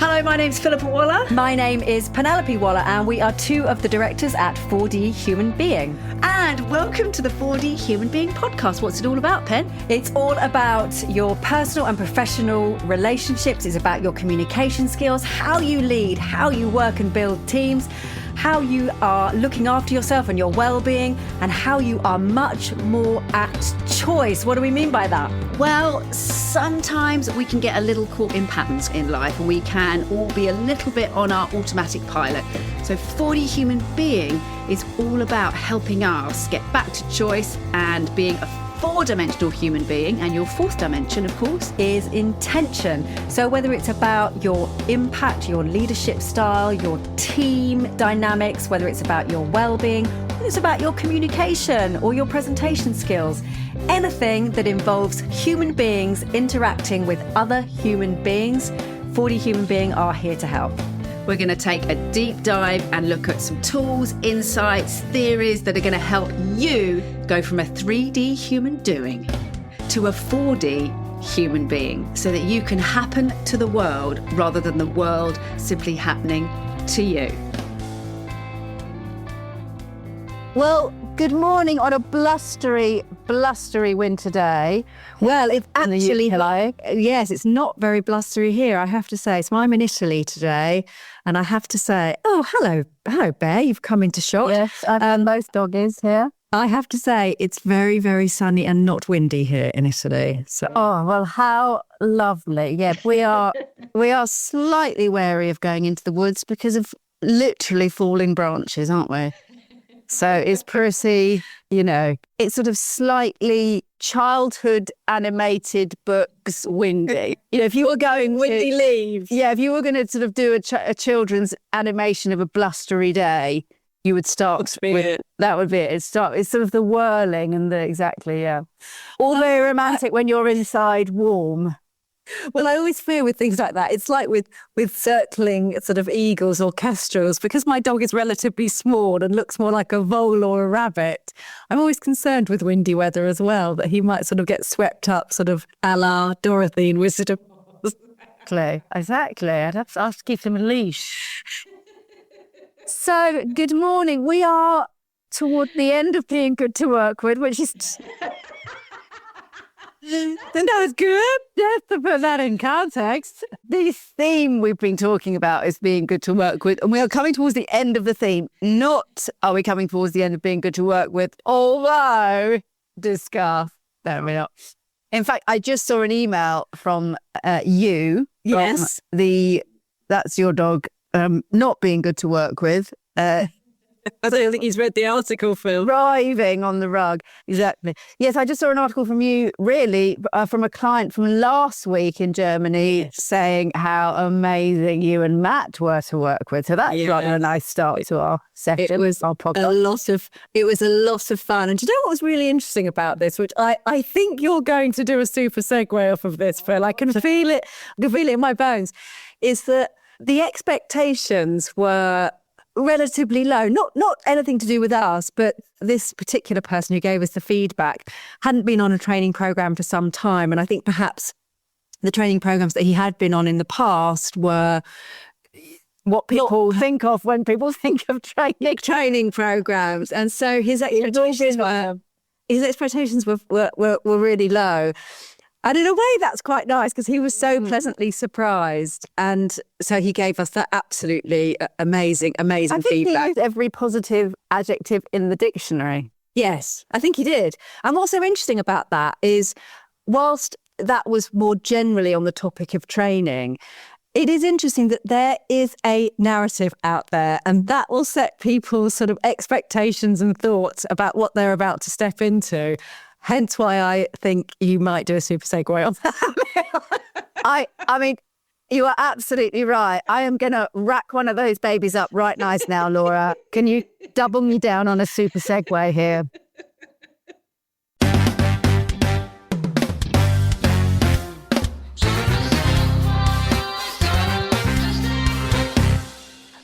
Hello, my name's Philippa Waller. My name is Penelope Waller, and we are two of the directors at 4D Human Being. And welcome to the 4D Human Being podcast. What's it all about, Pen? It's all about your personal and professional relationships. It's about your communication skills, how you lead, how you work and build teams, how you are looking after yourself and your well-being, and how you are much more at choice. What do we mean by that? Well, sometimes we can get a little caught in patterns in life, and we can all be a little bit on our automatic pilot. So 4D Human Being is all about helping us get back to choice and being a four-dimensional human being. And your fourth dimension, of course, is intention. So whether it's about your impact, your leadership style, your team dynamics, whether it's about your well-being, whether it's about your communication or your presentation skills, anything that involves human beings interacting with other human beings, 4D Human Being are here to help. we're going to take a deep dive and look at some tools, insights, theories that are going to help you go from a 3D human doing to a 4D human being, so that you can happen to the world rather than the world simply happening to you. Well, good morning on a blustery winter day. Well, if In the actually, UK. yes, it's not very blustery here, I have to say. So I'm in Italy today, and I have to say, oh, hello, Bear, you've come into shot. Yes, I've both doggies here. I have to say, it's very, very sunny and not windy here in Italy. So Oh, well, how lovely. Yeah, we are slightly wary of going into the woods because of literally falling branches, aren't we? So it's pretty, it's sort of slightly childhood animated books windy. If you were going windy leaves. Yeah, if you were going to sort of do a children's animation of a blustery day, you would start with that would be it. It's sort of the whirling and exactly, yeah. All very romantic when you're inside warm. Well, I always fear with things like that. It's like with circling sort of eagles or kestrels, because my dog is relatively small and looks more like a vole or a rabbit. I'm always concerned with windy weather as well, that he might sort of get swept up, sort of a la Dorothy in Wizard of Oz. Exactly. I'd have to keep him a leash. So, good morning. We are toward the end of being good to work with, which is... That was good. Just to put that in context, the theme we've been talking about is being good to work with, and we are coming towards the end of the theme. Not are we coming towards the end of being good to work with, although discuss. No, we're not. In fact, I just saw an email from you. Yes. That's your dog not being good to work with. I don't think he's read the article, Phil. Thriving on the rug. Exactly. Yes, I just saw an article from you, really, from a client from last week in Germany, saying how amazing you and Matt were to work with. So that's rather a nice start to our session. It was our podcast. It was a lot of fun. And do you know what was really interesting about this, which I think you're going to do a super segue off of this, Phil. I can feel it in my bones, is that the expectations were relatively low, not anything to do with us, but this particular person who gave us the feedback hadn't been on a training program for some time. And I think perhaps the training programs that he had been on in the past were what people think of when people think of training programs. And so his expectations were really low. And in a way, that's quite nice, because he was so pleasantly surprised. And so he gave us that absolutely amazing I think feedback. He used every positive adjective in the dictionary. Yes, I think he did. And what's so interesting about that is, whilst that was more generally on the topic of training, it is interesting that there is a narrative out there, and that will set people's sort of expectations and thoughts about what they're about to step into. Hence why I think you might do a super segue on that. I mean, you are absolutely right. I am going to rack one of those babies up right nice now, Laura. Can you double me down on a super segue here?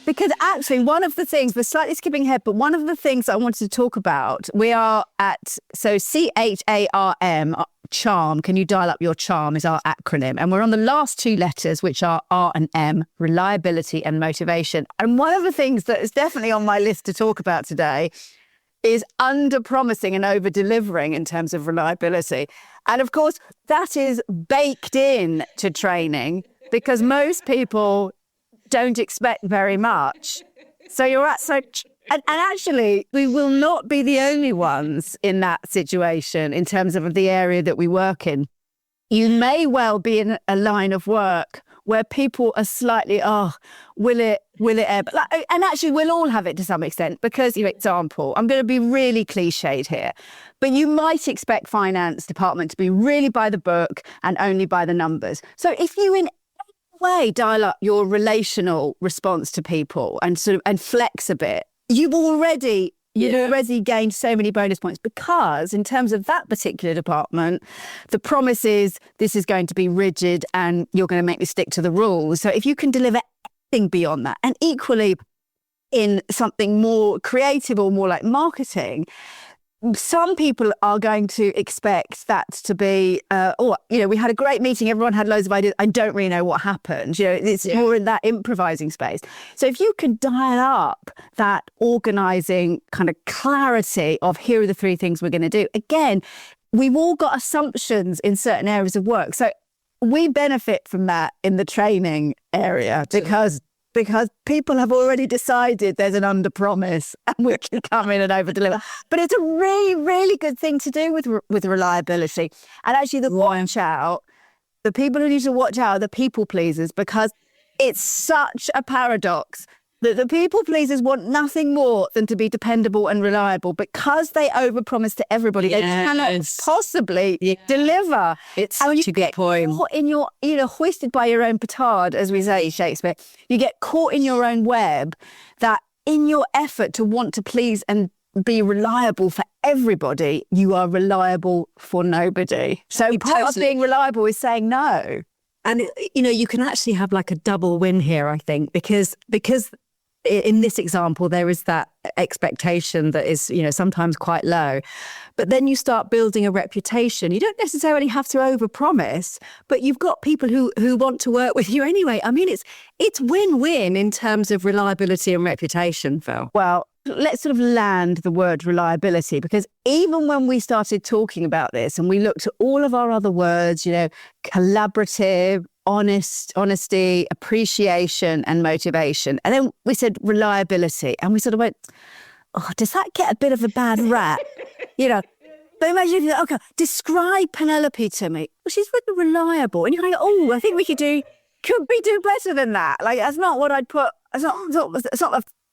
Because actually, one of the things, we're slightly skipping ahead, but one of the things I wanted to talk about, we are at, so CHARM, charm, can you dial up your charm is our acronym. And we're on the last two letters, which are R and M, reliability and motivation. And one of the things that is definitely on my list to talk about today is under-promising and over-delivering in terms of reliability. And of course, that is baked in to training because most people don't expect very much. So you're at such... And actually, we will not be the only ones in that situation in terms of the area that we work in. You may well be in a line of work where people are slightly, will it ebb? And actually, we'll all have it to some extent because, for example, I'm going to be really cliched here, but you might expect finance department to be really by the book and only by the numbers. So if you in any way dial up your relational response to people and flex a bit, you've already gained so many bonus points because in terms of that particular department, the promise is this is going to be rigid and you're going to make me stick to the rules. So if you can deliver anything beyond that, and equally in something more creative or more like marketing, some people are going to expect that to be, we had a great meeting, everyone had loads of ideas, I don't really know what happened. It's more in that improvising space. So if you could dial up that organising kind of clarity of here are the three things we're going to do. Again, we've all got assumptions in certain areas of work. So we benefit from that in the training area because people have already decided there's an under-promise and we can come in and over-deliver. But it's a really, really good thing to do with reliability. And actually the people who need to watch out are the people pleasers because it's such a paradox that the people pleasers want nothing more than to be dependable and reliable because they overpromise to everybody. They cannot possibly deliver. It's such a good point. In your, hoisted by your own petard, as we say, Shakespeare, you get caught in your own web that in your effort to want to please and be reliable for everybody, you are reliable for nobody. So part of being reliable is saying no. And, you can actually have like a double win here, I think, because in this example, there is that expectation that is, sometimes quite low. But then you start building a reputation. You don't necessarily have to overpromise, but you've got people who want to work with you anyway. I mean, it's win-win in terms of reliability and reputation, Phil. Well, let's sort of land the word reliability, because even when we started talking about this and we looked at all of our other words, collaborative, honesty, appreciation and motivation. And then we said reliability and we sort of went, does that get a bit of a bad rap? But imagine if you okay, describe Penelope to me. Well, she's really reliable. And you're like, I think could we do better than that? Like, that's not what I'd put.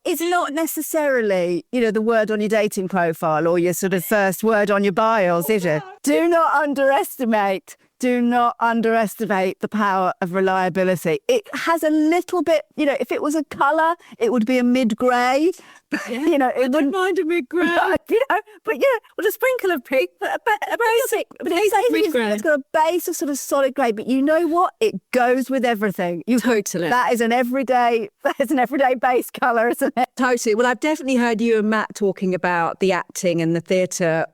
It's not necessarily, the word on your dating profile or your sort of first word on your bios, is it? Do not underestimate the power of reliability. It has a little bit, if it was a colour, it would be a mid-grey. It wouldn't mind a mid-grey. With a sprinkle of pink, a basic mid-grey. It's got a base of sort of solid grey, but you know what? It goes with everything. Totally. That is an everyday base colour, isn't it? Totally. Well, I've definitely heard you and Matt talking about the acting and the theatre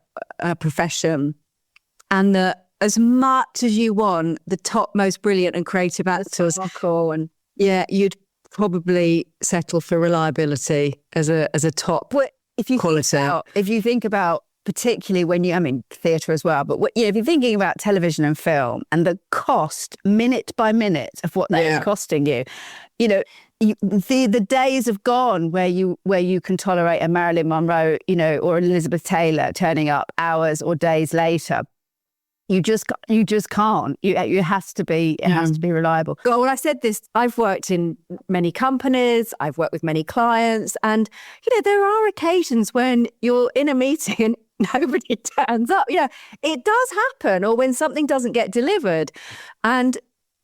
profession, and that as much as you want the top, most brilliant and creative actors, you'd probably settle for reliability as a top quality. If you think about, particularly theatre as well, but if you're thinking about television and film and the cost minute by minute of what that is costing you, the days have gone where you can tolerate a Marilyn Monroe, or Elizabeth Taylor turning up hours or days later. You just can't. It has to be reliable. Well, when I said this, I've worked in many companies, I've worked with many clients, and there are occasions when you're in a meeting and nobody turns up. It does happen, or when something doesn't get delivered. And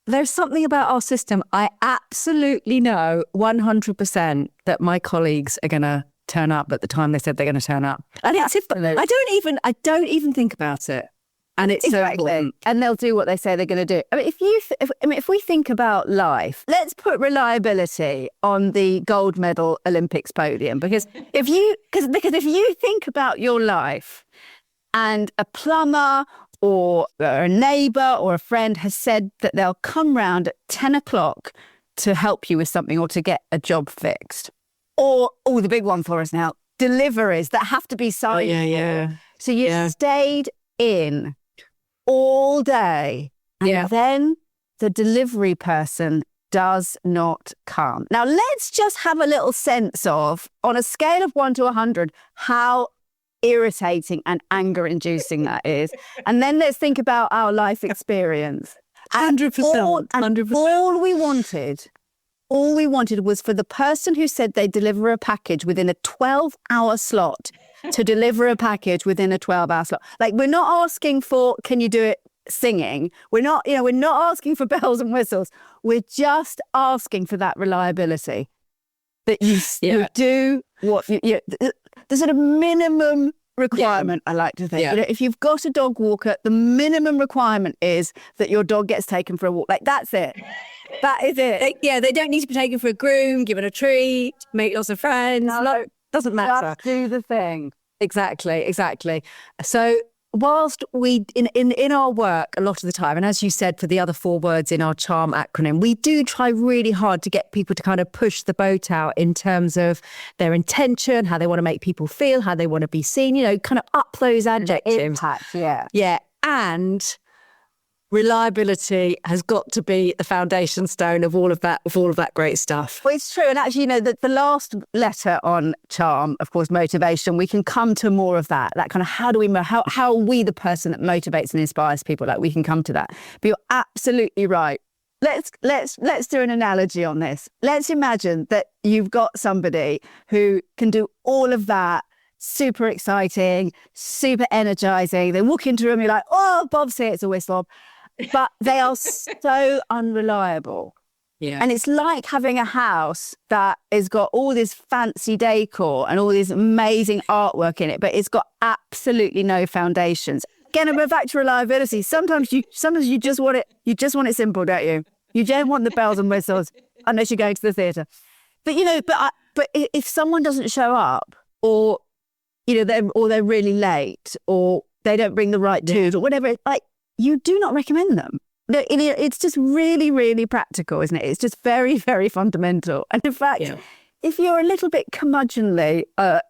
there's something about our system. I absolutely know 100% that my colleagues are going to turn up at the time they said they're going to turn up. And I don't even think about it. And it's so important. And they'll do what they say they're going to do. I mean, if we think about life, let's put reliability on the gold medal Olympics podium, because if you think about your life and a plumber or a neighbour or a friend has said that they'll come round at 10 o'clock to help you with something or to get a job fixed, or the big one for us now, deliveries that have to be signed. So you stayed in all day, and then the delivery person does not come. Now, let's just have a little sense of, on a scale of 1 to 100, how irritating and anger-inducing that is. And then let's think about our life experience. 100%. 100%. All we wanted was for the person who said they'd deliver a package within a 12-hour slot to deliver a package within a 12-hour slot. Like, we're not asking for, can you do it singing? We're not asking for bells and whistles. We're just asking for that reliability. That you do what the sort of minimum requirement, I like to think. If you've got a dog walker, the minimum requirement is that your dog gets taken for a walk. Like, that's it. That is it. They don't need to be taken for a groom, given a treat, make lots of friends. No, doesn't matter. Just do the thing. Exactly. So whilst we, in our work a lot of the time, and as you said, for the other 4 words in our CHARM acronym, we do try really hard to get people to kind of push the boat out in terms of their intention, how they want to make people feel, how they want to be seen, kind of up those adjectives. Impact, Yeah. And reliability has got to be the foundation stone of all of that great stuff. Well, it's true. And actually, the last letter on CHARM, of course, motivation, we can come to more of that kind of how are we the person that motivates and inspires people? Like, we can come to that. But you're absolutely right. Let's do an analogy on this. Let's imagine that you've got somebody who can do all of that. Super exciting, super energizing. They walk into a room, you're like, oh, Bob's here, it's always Bob. But they are so unreliable. Yeah. And it's like having a house that has got all this fancy decor and all this amazing artwork in it, but it's got absolutely no foundations. Again, we're back to reliability. Sometimes you just want it simple, don't you? You don't want the bells and whistles unless you're going to the theatre. But but if someone doesn't show up, or they're really late, or they don't bring the right tools, or whatever, you do not recommend them. It's just really, really practical, isn't it? It's just very, very fundamental. And in fact, if you're a little bit curmudgeonly,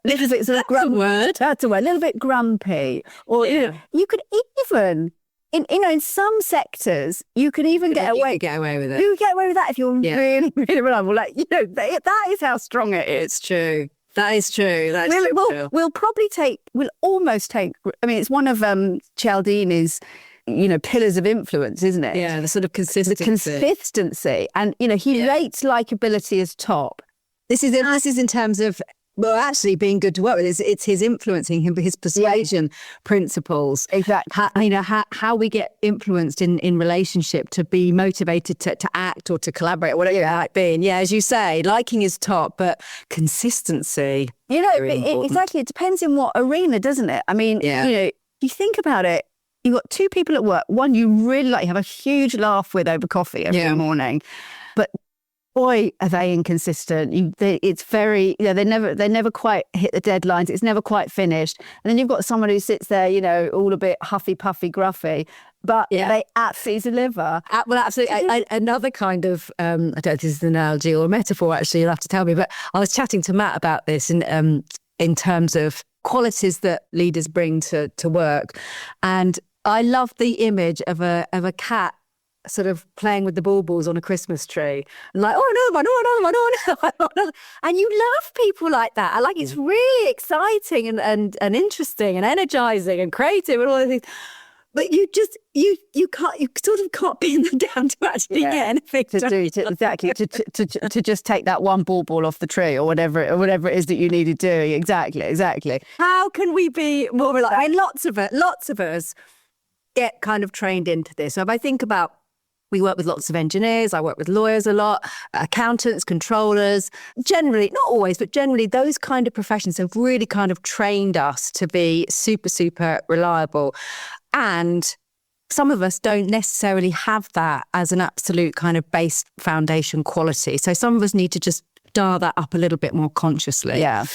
little bit sort of grumpy, that's a word, a little bit grumpy, or you could even, in some sectors, you could even get away with it. You get away with that if you're really, really reliable. That is how strong it is. It's true. That is true. We'll almost take. I mean, it's one of Cialdini's, pillars of influence, isn't it? Yeah, the sort of consistency. The consistency, and he rates likability as top. This is in terms of, well, actually being good to work with. It's his influencing him, his persuasion principles. Exactly. How we get influenced in relationship to be motivated to act or to collaborate, whatever it might be. And as you say, liking is top, but consistency. Exactly. It depends in what arena, doesn't it? I mean, you think about it. You've got 2 people at work. One you really like, have a huge laugh with over coffee every morning, but boy, are they inconsistent. It's very, they never quite hit the deadlines. It's never quite finished. And then you've got someone who sits there, all a bit huffy, puffy, gruffy, but they absolutely deliver. Well, absolutely. Another kind of, I don't know if this is an analogy or a metaphor, actually, you'll have to tell me, but I was chatting to Matt about this in terms of qualities that leaders bring to work. And I love the image of a cat sort of playing with the baubles on a Christmas tree, and like, no. And you love people like that. Like, it's really exciting and interesting and energizing and creative and all those things. But you sort of can't pin them down to actually get anything to just take that one bauble off the tree or whatever it is that you need to do. Exactly. How can we be more reliable? I mean, lots of us get kind of trained into this. So if I think about, we work with lots of engineers, I work with lawyers a lot, accountants, controllers, generally, not always, but generally those kind of professions have really kind of trained us to be super, super reliable. And some of us don't necessarily have that as an absolute kind of base foundation quality. So some of us need to just dial that up a little bit more consciously. Yeah.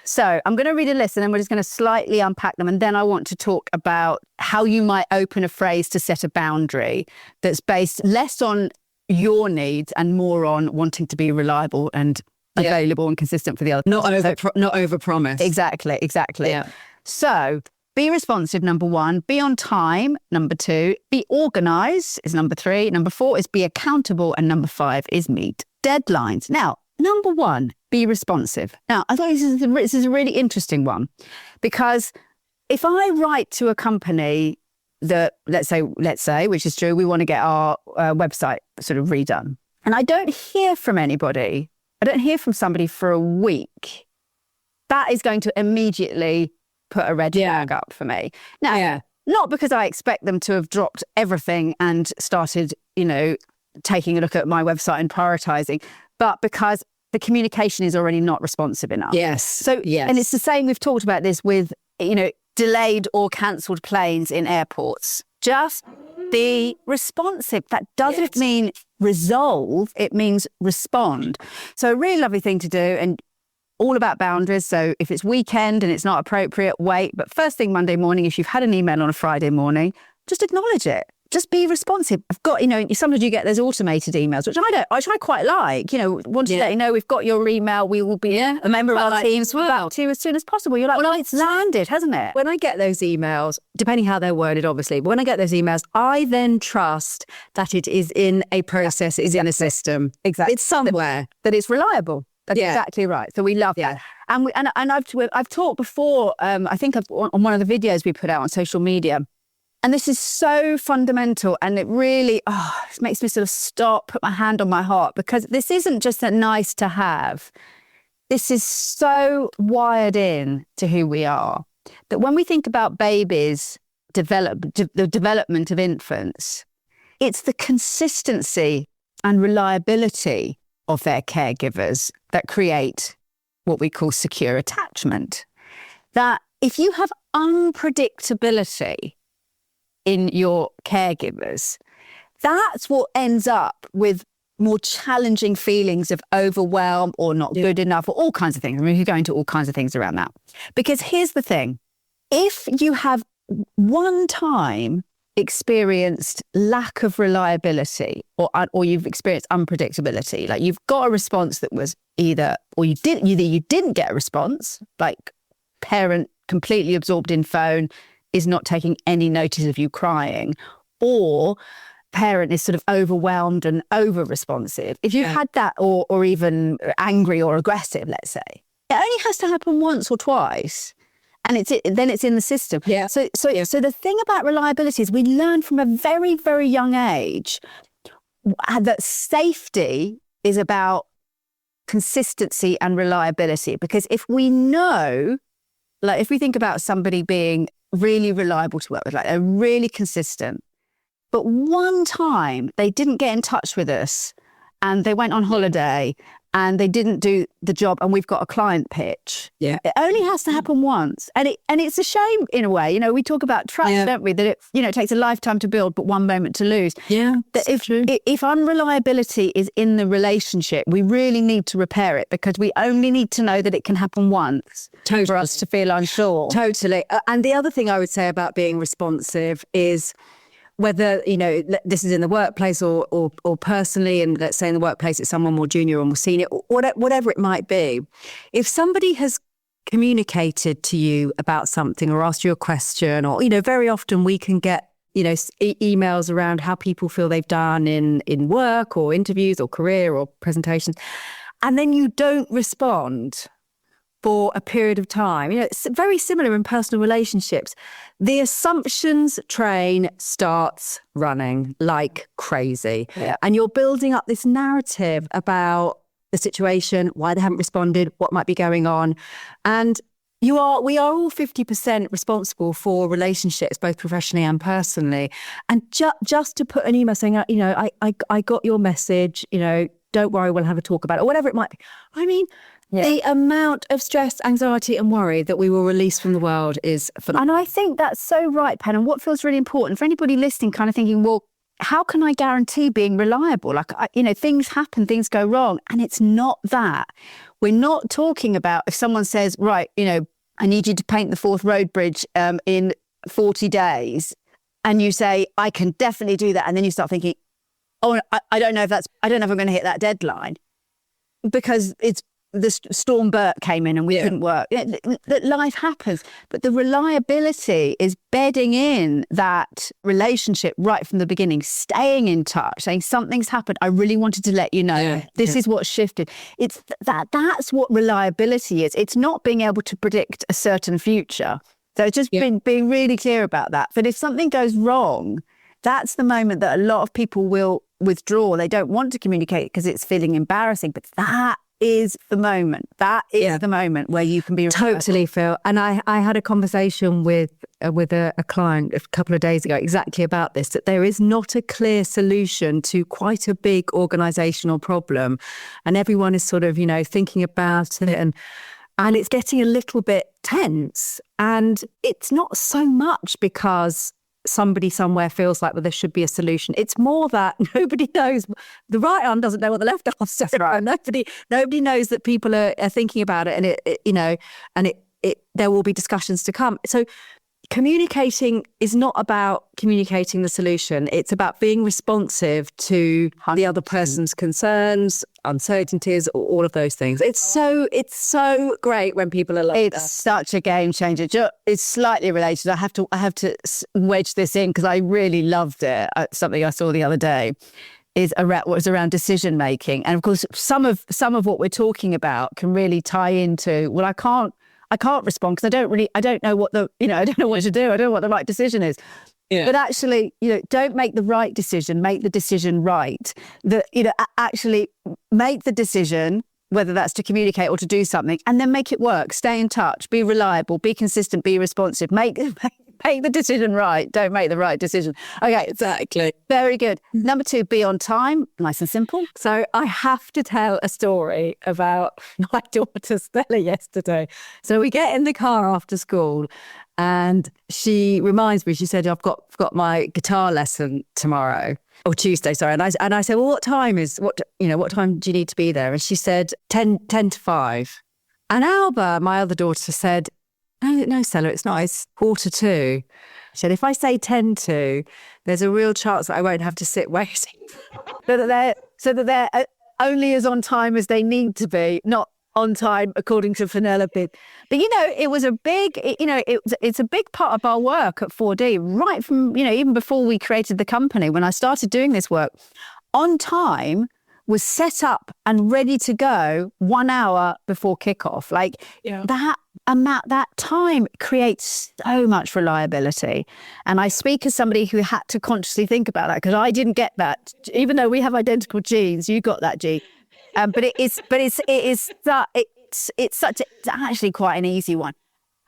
So I'm going to read a list and then we're just going to slightly unpack them. And then I want to talk about how you might open a phrase to set a boundary that's based less on your needs and more on wanting to be reliable and available and consistent for the other. Not overpromise. Exactly. Yeah. So be responsive, number 1. Be on time, number 2. Be organised is number 3. Number 4 is be accountable. And number 5 is meet deadlines. Now, number 1, be responsive. Now, I thought this is a really interesting one, because if I write to a company that, let's say, which is true, we want to get our website sort of redone, and I don't hear from anybody, I don't hear from somebody for a week, that is going to immediately put a red flag up for me. Now, not because I expect them to have dropped everything and started, taking a look at my website and prioritising, but because the communication is already not responsive enough. Yes. So, yes. And it's the same, we've talked about this with, delayed or cancelled planes in airports. Just be responsive. That doesn't mean resolve, it means respond. So a really lovely thing to do, and all about boundaries. So if it's weekend and it's not appropriate, wait. But first thing Monday morning, if you've had an email on a Friday morning, just acknowledge it. Just be responsive. I've got, sometimes you get those automated emails, which I quite like, want to let you know we've got your email. We will be a member of our team back to you as soon as possible. You're like, well, it's landed, hasn't it? When I get those emails, depending how they're worded, obviously, but when I get those emails, I then trust that it is in a process, is in a system. Exactly. It's somewhere. That it's reliable. That's exactly right. So we love that. And I've talked before, I think on one of the videos we put out on social media, and this is so fundamental, and it really it makes me sort of stop, put my hand on my heart, because this isn't just a nice to have. This is so wired in to who we are, that when we think about babies, the development of infants, it's the consistency and reliability of their caregivers that create what we call secure attachment. That if you have unpredictability in your caregivers, that's what ends up with more challenging feelings of overwhelm or not good enough or all kinds of things. I mean, we could go into all kinds of things around that. Because here's the thing, if you have one time experienced lack of reliability or you've experienced unpredictability, like you've got a response that was either you didn't get a response, like parent completely absorbed in phone, is not taking any notice of you crying, or parent is sort of overwhelmed and over-responsive. If you've had that, or even angry or aggressive, let's say, it only has to happen once or twice, and then it's in the system. Yeah. So the thing about reliability is we learn from a very, very young age that safety is about consistency and reliability. Because if we know, like if we think about somebody being really reliable to work with, like they're really consistent, but one time they didn't get in touch with us and they went on holiday and they didn't do the job and we've got a client pitch. Yeah. It only has to happen once. And it's a shame in a way. We talk about trust, don't we? That it takes a lifetime to build, but one moment to lose. Yeah. That if unreliability is in the relationship, we really need to repair it, because we only need to know that it can happen once for us to feel unsure. Totally. And the other thing I would say about being responsive is, whether, this is in the workplace or personally, and let's say in the workplace it's someone more junior or more senior, whatever it might be, if somebody has communicated to you about something or asked you a question, or, very often we can get, emails around how people feel they've done in work or interviews or career or presentations, and then you don't respond for a period of time. It's very similar in personal relationships. The assumptions train starts running like crazy. Yeah. And you're building up this narrative about the situation, why they haven't responded, what might be going on. And we are all 50% responsible for relationships, both professionally and personally. And just to put an email saying, I got your message, don't worry, we'll have a talk about it, or whatever it might be. I mean, the amount of stress, anxiety and worry that we will release from the world is phenomenal. And I think that's so right, Pen. And what feels really important for anybody listening, kind of thinking, well, how can I guarantee being reliable? Like, things happen, things go wrong. And it's not that. We're not talking about if someone says, right, I need you to paint the Forth Road Bridge in 40 days. And you say, I can definitely do that. And then you start thinking, oh, I don't know if I'm going to hit that deadline because the storm Bert came in and we couldn't work. That life happens. But the reliability is bedding in that relationship right from the beginning, staying in touch, saying something's happened. I really wanted to let you know. This is what shifted. It's that's what reliability is. It's not being able to predict a certain future. So it's just being really clear about that. But if something goes wrong, that's the moment that a lot of people will withdraw. They don't want to communicate because it's feeling embarrassing. But that is the moment. That is the moment where you can be totally, Phil. And I had a conversation with a client a couple of days ago exactly about this, that there is not a clear solution to quite a big organisational problem. And everyone is sort of, thinking about it and it's getting a little bit tense. And it's not so much because somebody somewhere feels like, well, there should be a solution. It's more that nobody knows. The right arm doesn't know what the left arm says. Right. Nobody knows that people are thinking about it, and there will be discussions to come. So communicating is not about communicating the solution. It's about being responsive to the other person's concerns, uncertainties, all of those things. It's so great when people are like that. It's such a game changer. It's slightly related. I have to wedge this in because I really loved it. Something I saw the other day was around decision making, and of course, some of what we're talking about can really tie into. Well, I can't respond because I don't know what I don't know what to do. I don't know what the right decision is. Yeah. But actually, don't make the right decision, make the decision right. Actually make the decision, whether that's to communicate or to do something, and then make it work. Stay in touch, be reliable, be consistent, be responsive. Make the decision right. Don't make the right decision. Okay. Exactly. Very good. Number 2, be on time. Nice and simple. So I have to tell a story about my daughter Stella yesterday. So we get in the car after school and she reminds me, she said, I've got my guitar lesson tomorrow. Or Tuesday, sorry. And I said, well, what time do you need to be there? And she said 10 to 5. And Alba, my other daughter, said, no, Stella, it's not. It's 1:45. She said, if I say 10 to, there's a real chance that I won't have to sit waiting. so that they're only as on time as they need to be, not on time according to Penelope. But it was a big, it's a big part of our work at 4D, right from, even before we created the company. When I started doing this work, on time was set up and ready to go 1 hour before kickoff. That time creates so much reliability. And I speak as somebody who had to consciously think about that because I didn't get that. Even though we have identical genes, you got that gene. But it's actually quite an easy one.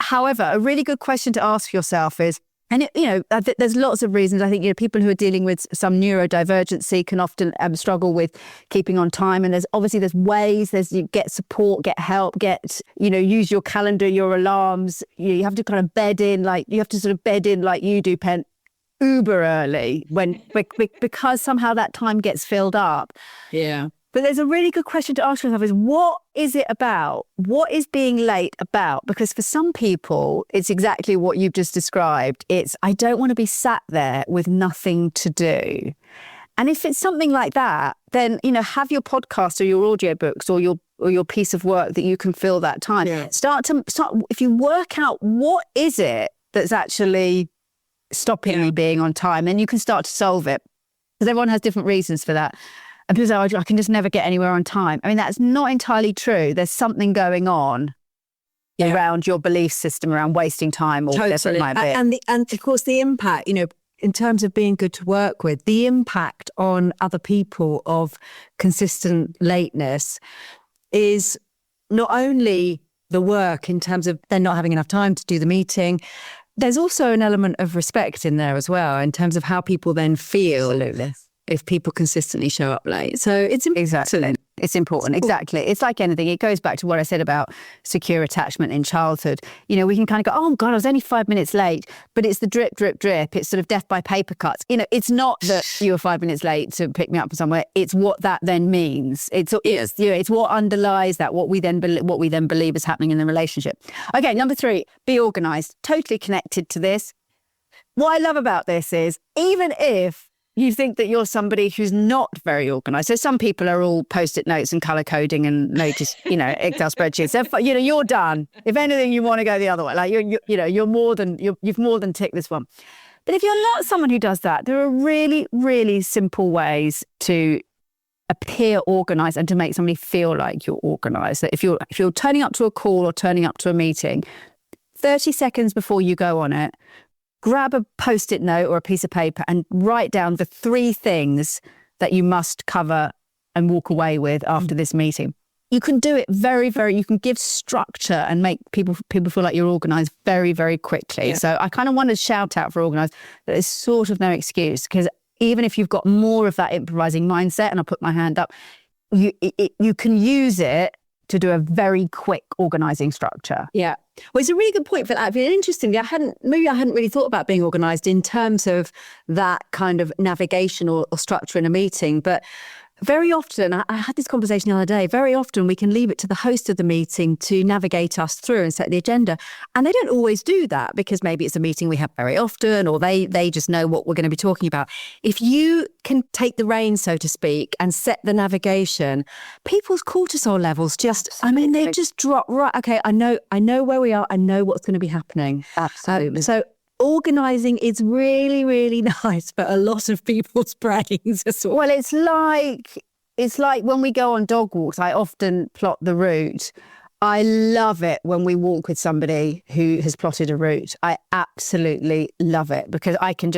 However, a really good question to ask yourself is, and there's lots of reasons. I think people who are dealing with some neurodivergency can often struggle with keeping on time. And there's ways. You get support, get help, use your calendar, your alarms. You have to kind of bed in like you do, Pen, uber early because somehow that time gets filled up. Yeah. But there's a really good question to ask yourself is, what is it about? What is being late about? Because for some people, it's exactly what you've just described. It's, I don't want to be sat there with nothing to do. And if it's something like that, then, have your podcast or your audiobooks or your piece of work that you can fill that time. Yeah. Start, if you work out what is it that's actually stopping you being on time, then you can start to solve it. Because everyone has different reasons for that. And people say, I can just never get anywhere on time. I mean, that's not entirely true. There's something going on around your belief system, around wasting time or whatever it might be. And of course, the impact, in terms of being good to work with, the impact on other people of consistent lateness is not only the work in terms of they're not having enough time to do the meeting. There's also an element of respect in there as well, in terms of how people then feel. Absolutely. if people consistently show up late. So it's important. Exactly. It's important. Exactly. It's like anything. It goes back to what I said about secure attachment in childhood. You know, we can kind of go, oh God, I was only 5 minutes late, but it's the drip, drip, drip. It's sort of death by paper cuts. You know, it's not that you were 5 minutes late to pick me up from somewhere. It's what that then means. It's you know, it's what underlies that, what we then believe is happening in the relationship. Okay, number 3, be organised. Totally connected to this. What I love about this is, even if you think that you're somebody who's not very organised. So some people are all post-it notes and colour coding and notice, you know, Excel spreadsheets. So, you know, you're done. If anything, you want to go the other way. Like you've more than ticked this one. But if you're not someone who does that, there are really, really simple ways to appear organised and to make somebody feel like you're organised. So if you're turning up to a call or turning up to a meeting, 30 seconds before you go on it, grab a post-it note or a piece of paper and write down the 3 things that you must cover and walk away with after this meeting. You can do it you can give structure and make people feel like you're organised very, very quickly. Yeah. So I kind of want to shout out for organised that there's sort of no excuse, because even if you've got more of that improvising mindset, and I'll put my hand up, you can use it to do a very quick organising structure. Yeah. Well, it's a really good point for that. Interestingly, I hadn't really thought about being organised in terms of that kind of navigation or structure in a meeting. But very often, I had this conversation the other day, very often we can leave it to the host of the meeting to navigate us through and set the agenda. And they don't always do that, because maybe it's a meeting we have very often, or they just know what we're going to be talking about. If you can take the reins, so to speak, and set the navigation, people's cortisol levels they just drop right. Okay, I know where we are. I know what's going to be happening. Absolutely. So organising is really, really nice for a lot of people's brains as well. Well, it's like when we go on dog walks, I often plot the route. I love it when we walk with somebody who has plotted a route. I absolutely love it, because I can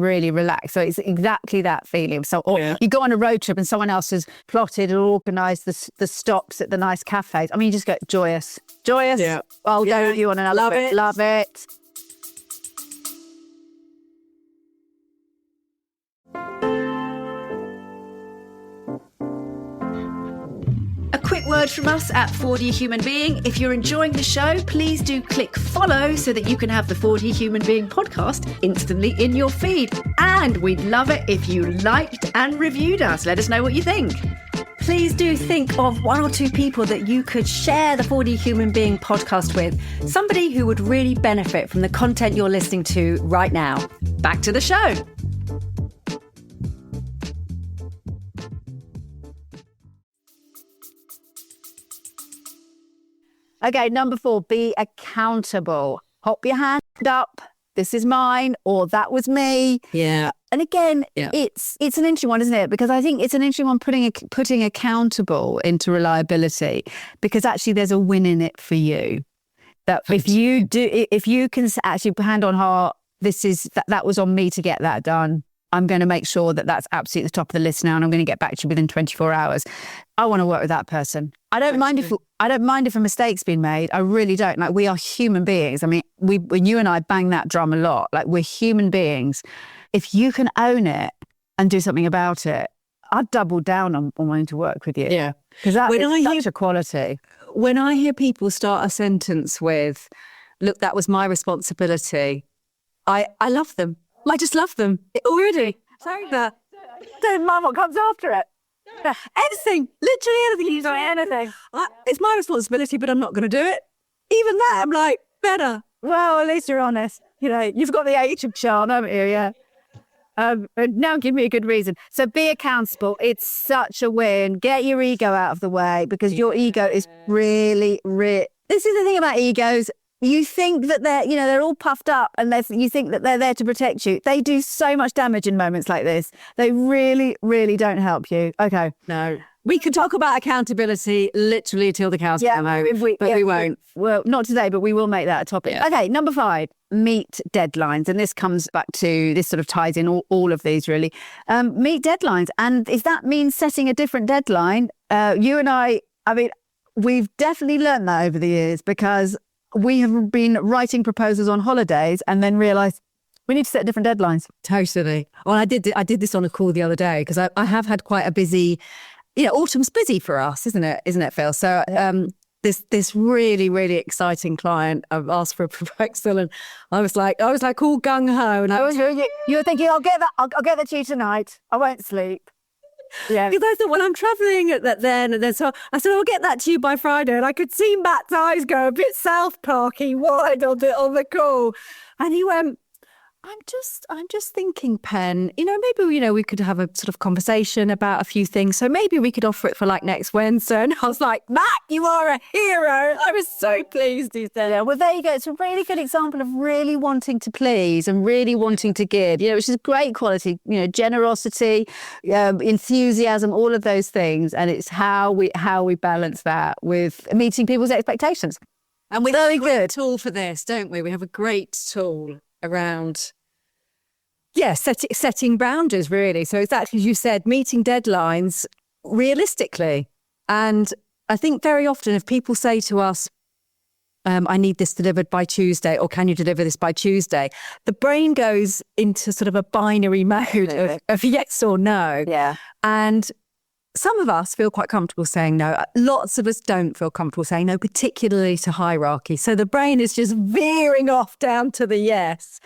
really relax. So it's exactly that feeling. So you go on a road trip and someone else has plotted and organised the stops at the nice cafes. I mean, you just go joyous. Yeah. I'll go with you on another. Love it. A quick word from us at 4D Human Being. If you're enjoying the show, please do click follow so that you can have the 4D Human Being podcast instantly in your feed. And we'd love it if you liked and reviewed us. Let us know what you think. Please do think of 1 or 2 people that you could share the 4D Human Being podcast with. Somebody who would really benefit from the content you're listening to right now. Back to the show. Okay, number 4, be accountable. Hop your hand up. This is mine, or that was me. Yeah. And again, it's an interesting one, isn't it? Because I think it's an interesting one putting accountable into reliability, because actually there's a win in it for you. That if you can actually hand on heart, that was on me to get that done. I'm going to make sure that that's absolutely at the top of the list now, and I'm going to get back to you within 24 hours. I want to work with that person. I don't mind if a mistake's been made. I really don't. Like, we are human beings. I mean, when you and I bang that drum a lot, like, we're human beings. If you can own it and do something about it, I'd double down on wanting to work with you. Yeah. Because that is such a quality. When I hear people start a sentence with, look, that was my responsibility, I love them. I just love them already. Sorry, but Don't mind what comes after it. anything, literally anything. You do anything. It's my responsibility, but I'm not going to do it. Even that, I'm like, better. Well, at least you're honest. You know, you've got the age of charm, haven't you? Yeah. Now give me a good reason. So be accountable. It's such a win. Get your ego out of the way, because your ego is really. This is the thing about egos. You think that they're all puffed up, and you think that they're there to protect you. They do so much damage in moments like this. They really, really don't help you. Okay. No. We could talk about accountability literally till the cows come home, but we won't. Well, not today, but we will make that a topic. Yeah. Okay, number 5, meet deadlines. And this comes back to, this sort of ties in all of these really. Meet deadlines. And if that means setting a different deadline, you and I mean, we've definitely learned that over the years, because we have been writing proposals on holidays and then realised We need to set different deadlines. Totally. Well, I did this on a call the other day because I have had quite a busy, autumn's busy for us, isn't it, Phil? So this really, really exciting client, I've asked for a proposal, and I was like all gung ho, and you were thinking, I'll get that to you tonight. I won't sleep. Yeah, because I thought, well, I'm travelling and then so I said, I'll get that to you by Friday, and I could see Matt's eyes go a bit South Parky wide on the call, and he went, I'm just thinking, Pen, maybe, we could have a sort of conversation about a few things. So maybe we could offer it for like next Wednesday. And I was like, Matt, you are a hero. I was so pleased he said. Yeah, well, there you go. It's a really good example of really wanting to please and really wanting to give, which is a great quality, generosity, enthusiasm, all of those things. And it's how we balance that with meeting people's expectations. And we have a great tool for this, don't we? We have a great tool around, setting boundaries, really. So exactly as you said, meeting deadlines realistically. And I think very often if people say to us, I need this delivered by Tuesday, or can you deliver this by Tuesday? The brain goes into sort of a binary mode of yes or no. Yeah. And some of us feel quite comfortable saying no. Lots of us don't feel comfortable saying no, particularly to hierarchy. So the brain is just veering off down to the yes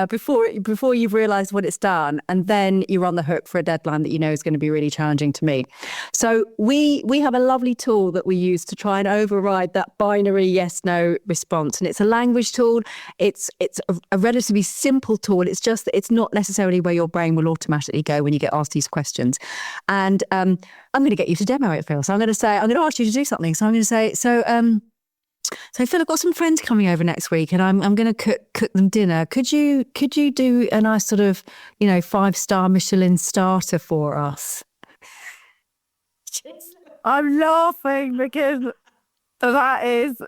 before you've realised what it's done. And then you're on the hook for a deadline that is going to be really challenging to meet. So we have a lovely tool that we use to try and override that binary yes-no response. And it's a language tool. It's a relatively simple tool. It's just that it's not necessarily where your brain will automatically go when you get asked these questions. And I'm going to get you to demo it, Phil. So I'm going to ask you to do something. So I'm going to say, so Phil, I've got some friends coming over next week, and I'm going to cook them dinner. Could you do a nice sort of 5-star Michelin starter for us? I'm laughing because that is,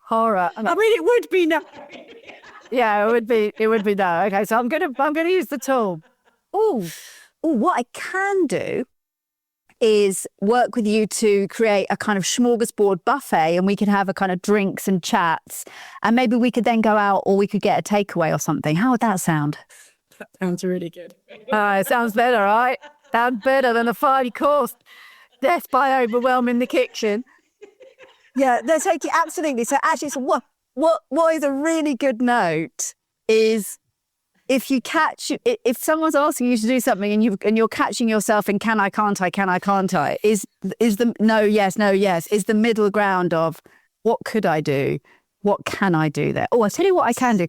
horror. I mean, it would be no. Yeah, it would be no. Okay, so I'm gonna use the tool. Oh, what I can do is work with you to create a kind of smorgasbord buffet, and we could have a kind of drinks and chats, and maybe we could then go out, or we could get a takeaway or something. How would that sound? That sounds really good. It sounds better, right? Sounds better than a 5-course death by overwhelming the kitchen. Yeah, that's absolutely. So actually, what is a really good note is, if someone's asking you to do something and you're catching yourself in can I, can't I, is the no, yes, is the middle ground of what could I do? What can I do there? Oh, I'll tell you what I can do.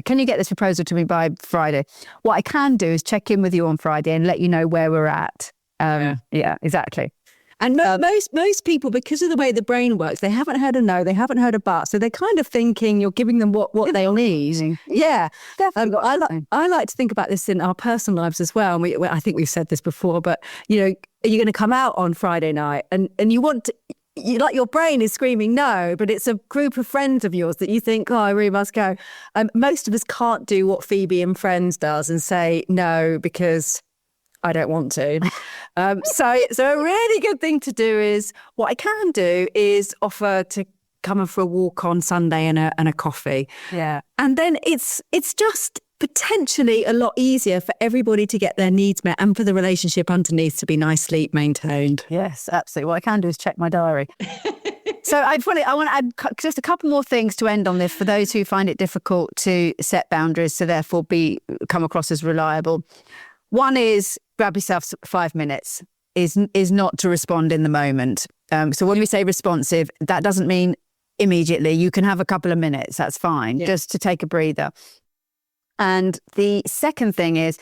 Can you get this proposal to me by Friday? What I can do is check in with you on Friday and let you know where we're at. Yeah, exactly. And most people, because of the way the brain works, they haven't heard a no, they haven't heard a but, so they're kind of thinking you're giving them what they'll need. Yeah, definitely. I like to think about this in our personal lives as well. And I think we've said this before, but are you going to come out on Friday night and you want to? Your brain is screaming no, but it's a group of friends of yours that you think, I really must go. Most of us can't do what Phoebe and Friends does and say no because I don't want to. So a really good thing to do is, what I can do is offer to come for a walk on Sunday and a coffee. Yeah. And then it's just potentially a lot easier for everybody to get their needs met and for the relationship underneath to be nicely maintained. Yes, absolutely. What I can do is check my diary. So I want to add just a couple more things to end on this for those who find it difficult to set boundaries, so therefore come across as reliable. One is grab yourself 5 minutes, is not to respond in the moment. So when we say responsive, that doesn't mean immediately. You can have a couple of minutes, that's fine, just to take a breather. And the second thing is,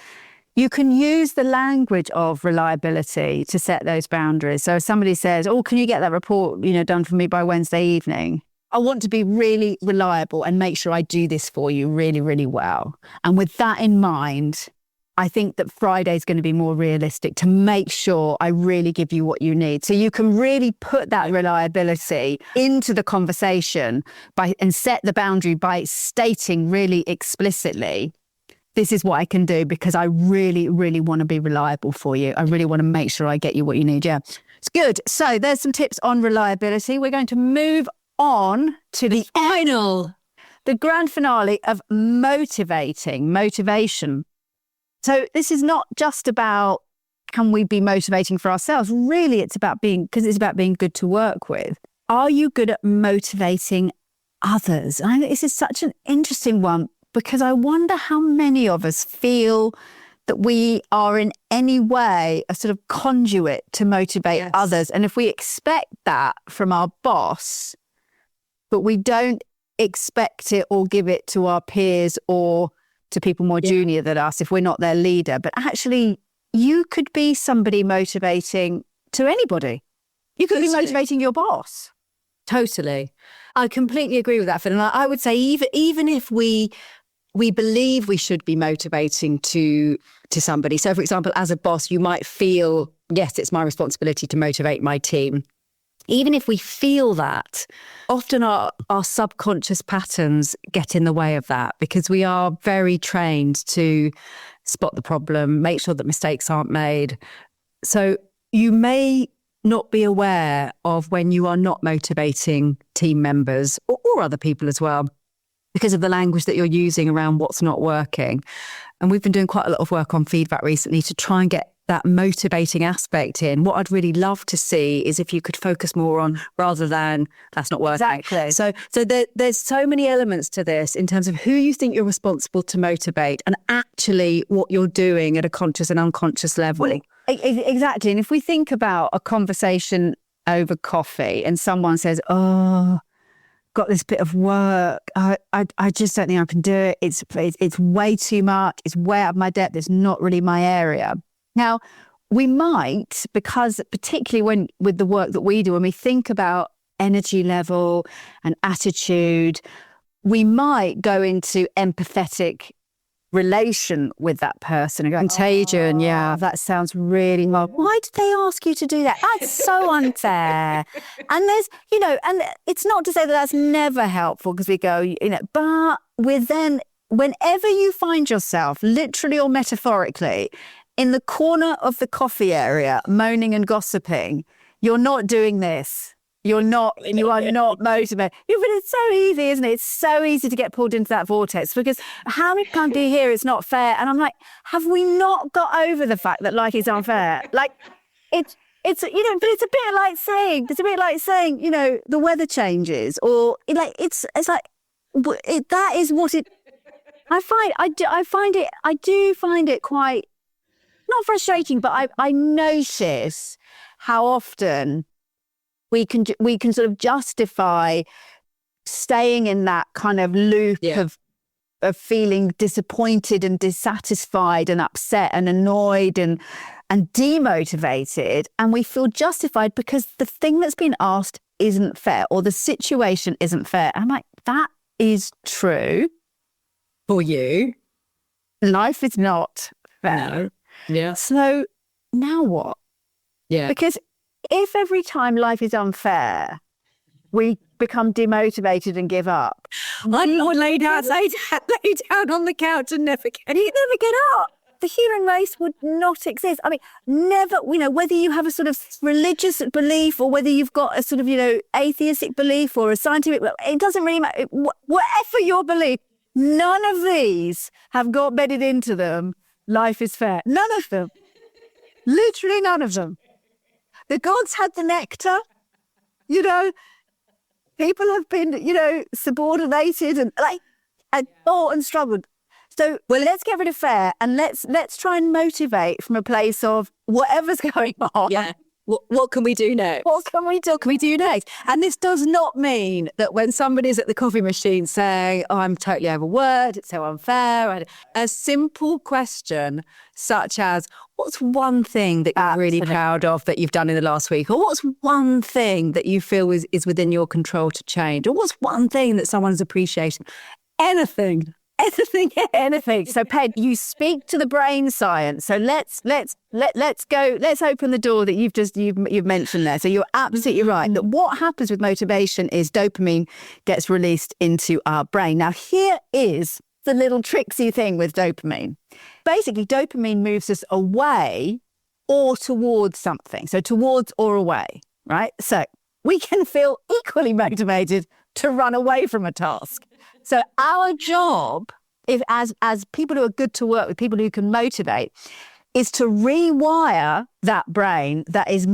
you can use the language of reliability to set those boundaries. So if somebody says, can you get that report, done for me by Wednesday evening? I want to be really reliable and make sure I do this for you really, really well. And with that in mind, I think that Friday is going to be more realistic to make sure I really give you what you need. So you can really put that reliability into the conversation and set the boundary by stating really explicitly, this is what I can do because I really, really want to be reliable for you. I really want to make sure I get you what you need. Yeah, it's good. So there's some tips on reliability. We're going to move on to the the grand finale of motivation. So this is not just about can we be motivating for ourselves? Really, it's about being good to work with. Are you good at motivating others? And I think this is such an interesting one because I wonder how many of us feel that we are in any way a sort of conduit to motivate others. And if we expect that from our boss, but we don't expect it or give it to our peers or to people more junior than us if we're not their leader. But actually, you could be somebody motivating to anybody. You could be motivating your boss. Totally. I completely agree with that, Phil. And I would say even if we believe we should be motivating to somebody. So, for example, as a boss, you might feel, yes, it's my responsibility to motivate my team. Even if we feel that, often our subconscious patterns get in the way of that because we are very trained to spot the problem, make sure that mistakes aren't made. So you may not be aware of when you are not motivating team members or other people as well because of the language that you're using around what's not working. And we've been doing quite a lot of work on feedback recently to try and get that motivating aspect in. What I'd really love to see is if you could focus more on rather than that's not working. Exactly. So there's so many elements to this in terms of who you think you're responsible to motivate and actually what you're doing at a conscious and unconscious level. Well, exactly. And if we think about a conversation over coffee and someone says, oh, got this bit of work. I just don't think I can do it. It's way too much. It's way out of my depth. It's not really my area. Now, we might, because particularly with the work that we do, when we think about energy level and attitude, we might go into empathetic relation with that person and go, Contagion, yeah, that sounds really hard. Why did they ask you to do that? That's so unfair. And there's, and it's not to say that that's never helpful because we go, but we're then, whenever you find yourself, literally or metaphorically, in the corner of the coffee area, moaning and gossiping, you're not doing this. You are not motivated. But it's so easy, isn't it? It's so easy to get pulled into that vortex because how many times do you hear it's not fair? And I'm like, have we not got over the fact that life is unfair? Like, but it's a bit like saying, the weather changes or that is what it, I do find it quite, not frustrating, but I notice how often we can sort of justify staying in that kind of loop of feeling disappointed and dissatisfied and upset and annoyed and demotivated, and we feel justified because the thing that's been asked isn't fair or the situation isn't fair. I'm like, that is true for you. Life is not fair. No. Yeah. So now what? Yeah. Because if every time life is unfair, we become demotivated and give up. I lay down on the couch and never get up. The human race would not exist. I mean, never, whether you have a sort of religious belief or whether you've got a sort of, atheistic belief or a scientific, it doesn't really matter. Whatever your belief, none of these have got bedded into them. Life is fair. None of them. Literally none of them. The gods had the nectar, people have been, subordinated and fought and struggled. So let's get rid of fair and let's try and motivate from a place of whatever's going on. Yeah. What can we do next? What can we do next? And this does not mean that when somebody's at the coffee machine saying, oh, I'm totally overworked, it's so unfair. A simple question such as, what's one thing that you're really proud of that you've done in the last week? Or what's one thing that you feel is within your control to change? Or what's one thing that someone's appreciating? Anything. So, Ped, you speak to the brain science. So let's go. Let's open the door that you've mentioned there. So you're absolutely right that what happens with motivation is dopamine gets released into our brain. Now, here is the little tricksy thing with dopamine. Basically, dopamine moves us away or towards something. So towards or away, right? So we can feel equally motivated to run away from a task. So our job, if as people who are good to work with, people who can motivate, is to rewire that brain that is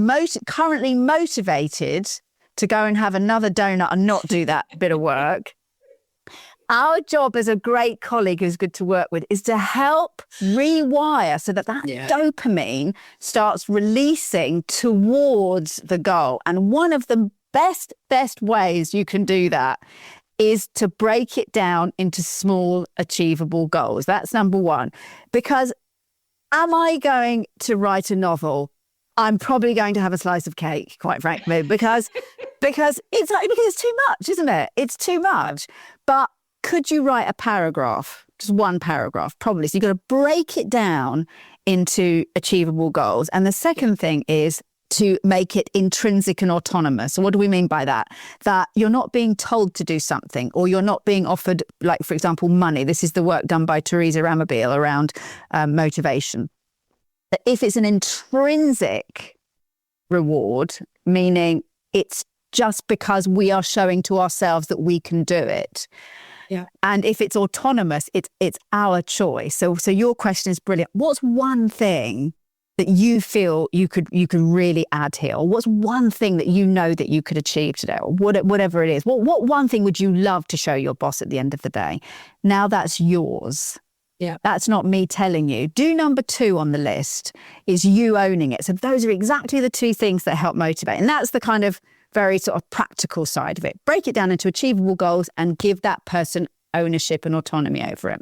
currently motivated to go and have another donut and not do that bit of work. Our job as a great colleague who's good to work with is to help rewire so that dopamine starts releasing towards the goal. And one of the best ways you can do that is to break it down into small, achievable goals. That's number one. Because am I going to write a novel? I'm probably going to have a slice of cake, quite frankly, because it's too much, isn't it? It's too much. But could you write a paragraph, just one paragraph? Probably. So you've got to break it down into achievable goals. And the second thing is to make it intrinsic and autonomous. So what do we mean by that? That you're not being told to do something, or you're not being offered, like, for example, money. This is the work done by Teresa Ramabeel around motivation. That if it's an intrinsic reward, meaning it's just because we are showing to ourselves that we can do it. Yeah. And if it's autonomous, it's our choice. So your question is brilliant. What's one thing that you feel you could really add here? Or what's one thing that you know that you could achieve today? Or whatever it is. What one thing would you love to show your boss at the end of the day? Now that's yours. Yeah. That's not me telling you. Do number 2 on the list is you owning it. So those are exactly the 2 things that help motivate. And that's the kind of very sort of practical side of it. Break it down into achievable goals and give that person ownership and autonomy over it.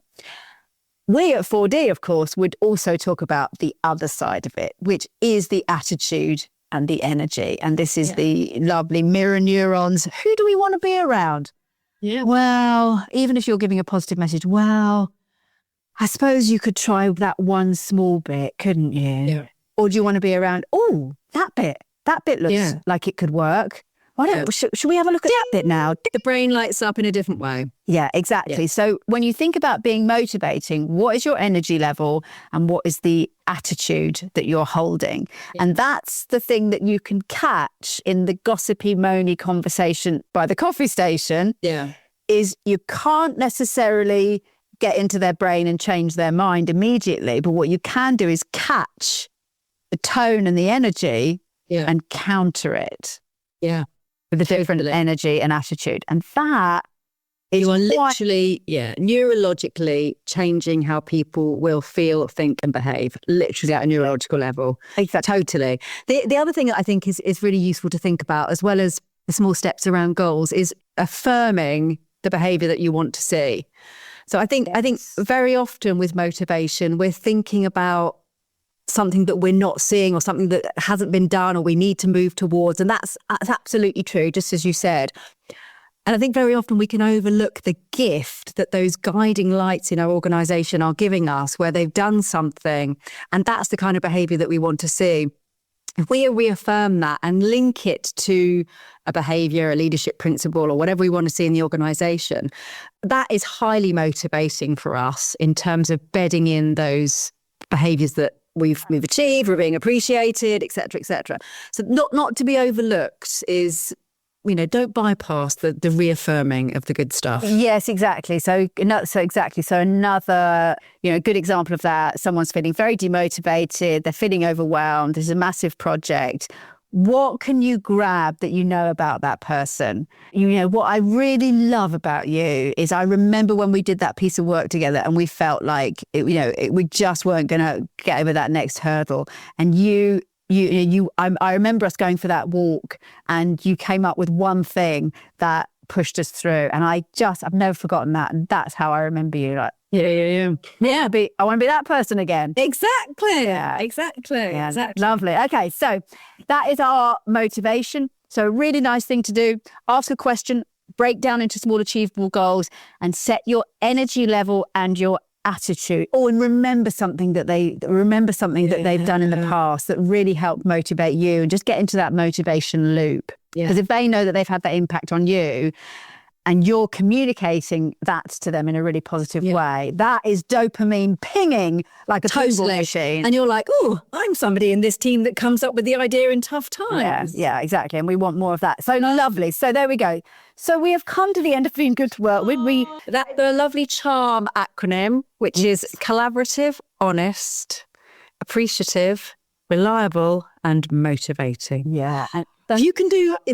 We at 4D, of course, would also talk about the other side of it, which is the attitude and the energy. And this is the lovely mirror neurons. Who do we want to be around? Yeah. Well, even if you're giving a positive message, well, I suppose you could try that one small bit, couldn't you? Yeah. Or do you want to be around, oh, that bit looks like it could work. Why don't should we have a look at that bit now? The brain lights up in a different way. Yeah, exactly. Yeah. So when you think about being motivating, what is your energy level and what is the attitude that you're holding? Yeah. And that's the thing that you can catch in the gossipy, moany conversation by the coffee station. Yeah. Is you can't necessarily get into their brain and change their mind immediately. But what you can do is catch the tone and the energy and counter it. Yeah. With a different energy and attitude. And that is you are literally, neurologically changing how people will feel, think and behave, literally at a neurological level. Exactly. Totally. The other thing that I think is really useful to think about, as well as the small steps around goals, is affirming the behaviour that you want to see. So I think very often with motivation, we're thinking about something that we're not seeing or something that hasn't been done or we need to move towards. And that's absolutely true, just as you said. And I think very often we can overlook the gift that those guiding lights in our organisation are giving us, where they've done something. And that's the kind of behaviour that we want to see. If we reaffirm that and link it to a behaviour, a leadership principle, or whatever we want to see in the organisation, that is highly motivating for us in terms of bedding in those behaviours that we've achieved, we're being appreciated, et cetera, et cetera. So not to be overlooked is, don't bypass the reaffirming of the good stuff. Yes, exactly. So another, good example of that, someone's feeling very demotivated, they're feeling overwhelmed, there's a massive project. What can you grab that you know about that person? What I really love about you is I remember when we did that piece of work together and we felt like, we just weren't going to get over that next hurdle. And I remember us going for that walk and you came up with one thing that pushed us through. And I've never forgotten that. And that's how I remember you. Like, yeah. I want to be that person again. Exactly. Yeah. Exactly. Yeah, exactly. Lovely. Okay. So that is our motivation. So a really nice thing to do. Ask a question, break down into small achievable goals and set your energy level and your attitude. And remember something that they've done in the past that really helped motivate you, and just get into that motivation loop. Because if they know that they've had that impact on you, and you're communicating that to them in a really positive way, that is dopamine pinging like a pinball machine. And you're like, oh, I'm somebody in this team that comes up with the idea in tough times. Yeah, exactly. And we want more of that. So lovely. So there we go. So we have come to the end of being good to work with. That's the lovely CHARM acronym, which is collaborative, honest, appreciative, reliable, and motivating. Yeah. If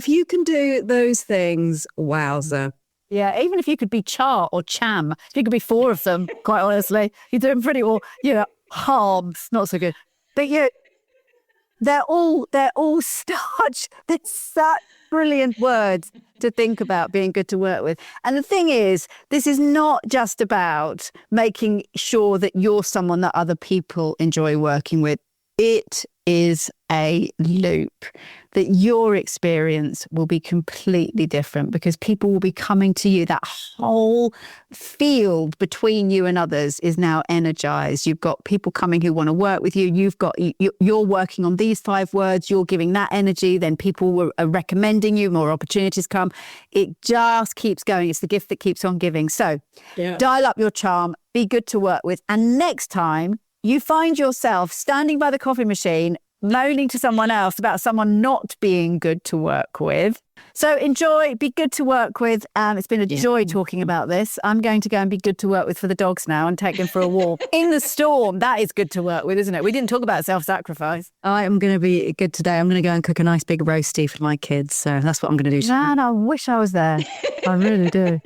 you can do those things, wowza. Yeah, even if you could be char or cham, if you could be 4 of them, quite honestly, you're doing pretty well. Harms, not so good. But they're all such brilliant words to think about being good to work with. And the thing is, this is not just about making sure that you're someone that other people enjoy working with. It is a loop that your experience will be completely different because people will be coming to you. That whole field between you and others is now energized. You've got people coming who want to work with you. You're working on these 5 words. You're giving that energy. Then people are recommending you. More opportunities come. It just keeps going. It's the gift that keeps on giving. So dial up your charm. Be good to work with. And next time you find yourself standing by the coffee machine moaning to someone else about someone not being good to work with. So enjoy, be good to work with. It's been a joy talking about this. I'm going to go and be good to work with for the dogs now and take them for a walk. In the storm, that is good to work with, isn't it? We didn't talk about self-sacrifice. I am going to be good today. I'm going to go and cook a nice big roasty for my kids. So that's what I'm going to do. Man, I wish I was there. I really do.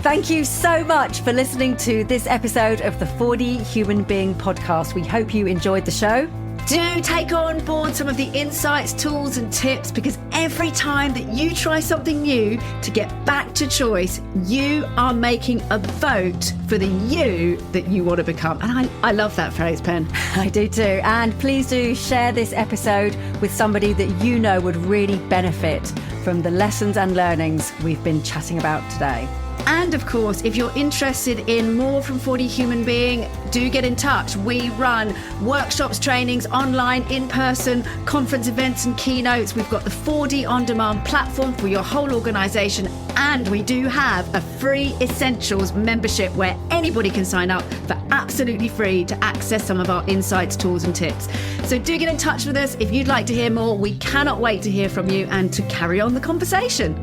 Thank you so much for listening to this episode of the 4D Human Being podcast. We hope you enjoyed the show. Do take on board some of the insights, tools and tips, because every time that you try something new to get back to choice, you are making a vote for the you that you want to become. And I love that phrase, Pen. I do too. And please do share this episode with somebody that you know would really benefit from the lessons and learnings we've been chatting about today. And of course, if you're interested in more from 4D Human Being, do get in touch. We run workshops, trainings, online, in person, conference events and keynotes. We've got the 4D On Demand platform for your whole organisation. And we do have a free Essentials membership where anybody can sign up for absolutely free to access some of our insights, tools and tips. So do get in touch with us if you'd like to hear more. We cannot wait to hear from you and to carry on the conversation.